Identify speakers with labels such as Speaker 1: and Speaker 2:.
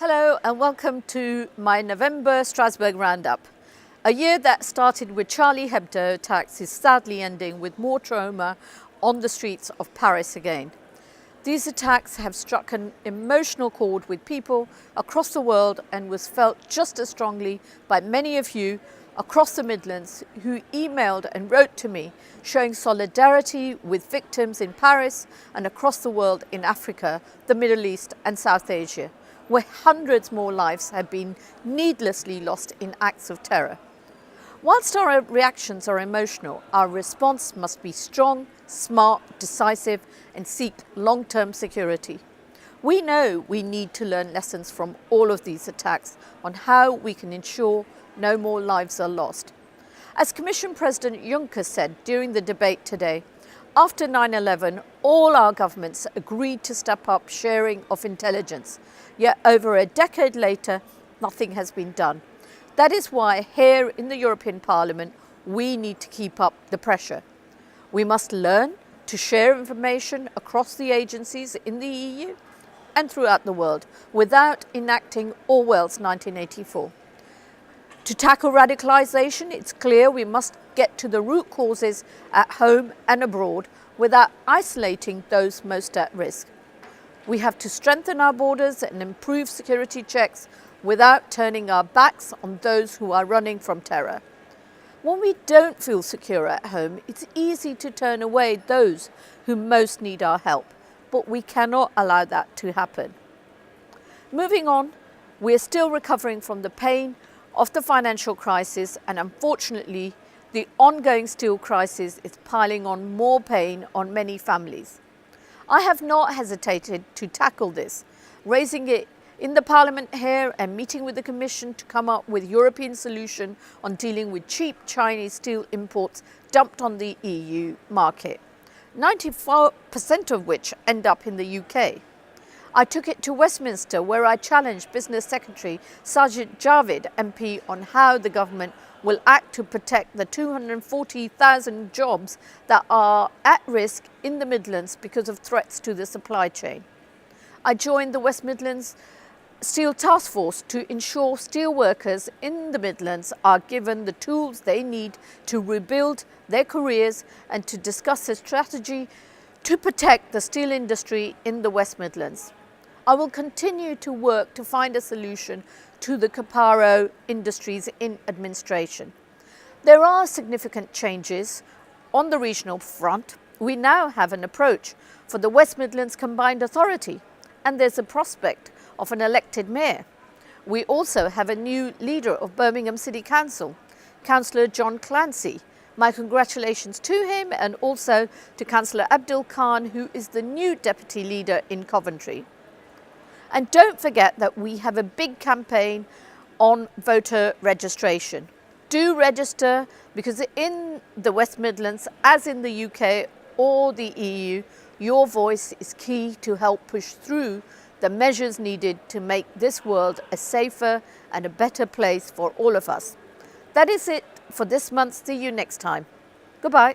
Speaker 1: Hello and welcome to my November Strasbourg roundup. A year that started with Charlie Hebdo attacks is sadly ending with more trauma on the streets of Paris again. These attacks have struck an emotional chord with people across the world and was felt just as strongly by many of you across the Midlands who emailed and wrote to me showing solidarity with victims in Paris and across the world in Africa, the Middle East and South Asia, where hundreds more lives have been needlessly lost in acts of terror. Whilst our reactions are emotional, our response must be strong, smart, decisive and seek long-term security. We know we need to learn lessons from all of these attacks on how we can ensure no more lives are lost. As Commission President Juncker said during the debate today, after 9/11, all our governments agreed to step up sharing of intelligence, yet over a decade later, nothing has been done. That is why here in the European Parliament, we need to keep up the pressure. We must learn to share information across the agencies in the EU and throughout the world without enacting Orwell's 1984. To tackle radicalisation, it's clear we must get to the root causes at home and abroad without isolating those most at risk. We have to strengthen our borders and improve security checks without turning our backs on those who are running from terror. When we don't feel secure at home, it's easy to turn away those who most need our help, but we cannot allow that to happen. Moving on, we are still recovering from the pain of the financial crisis, and unfortunately, the ongoing steel crisis is piling on more pain on many families. I have not hesitated to tackle this, raising it in the Parliament here and meeting with the Commission to come up with a European solution on dealing with cheap Chinese steel imports dumped on the EU market, 94% of which end up in the UK. I took it to Westminster where I challenged Business Secretary Sajid Javid MP on how the government will act to protect the 240,000 jobs that are at risk in the Midlands because of threats to the supply chain. I joined the West Midlands Steel Task Force to ensure steel workers in the Midlands are given the tools they need to rebuild their careers and to discuss a strategy to protect the steel industry in the West Midlands. I will continue to work to find a solution to the Caparo industries in administration. There are significant changes on the regional front. We now have an approach for the West Midlands Combined Authority, and there's a prospect of an elected mayor. We also have a new leader of Birmingham City Council, Councillor John Clancy. My congratulations to him and also to Councillor Abdul Khan, who is the new deputy leader in Coventry. And don't forget that we have a big campaign on voter registration. Do register, because in the West Midlands, as in the UK or the EU, your voice is key to help push through the measures needed to make this world a safer and a better place for all of us. That is it for this month. See you next time. Goodbye.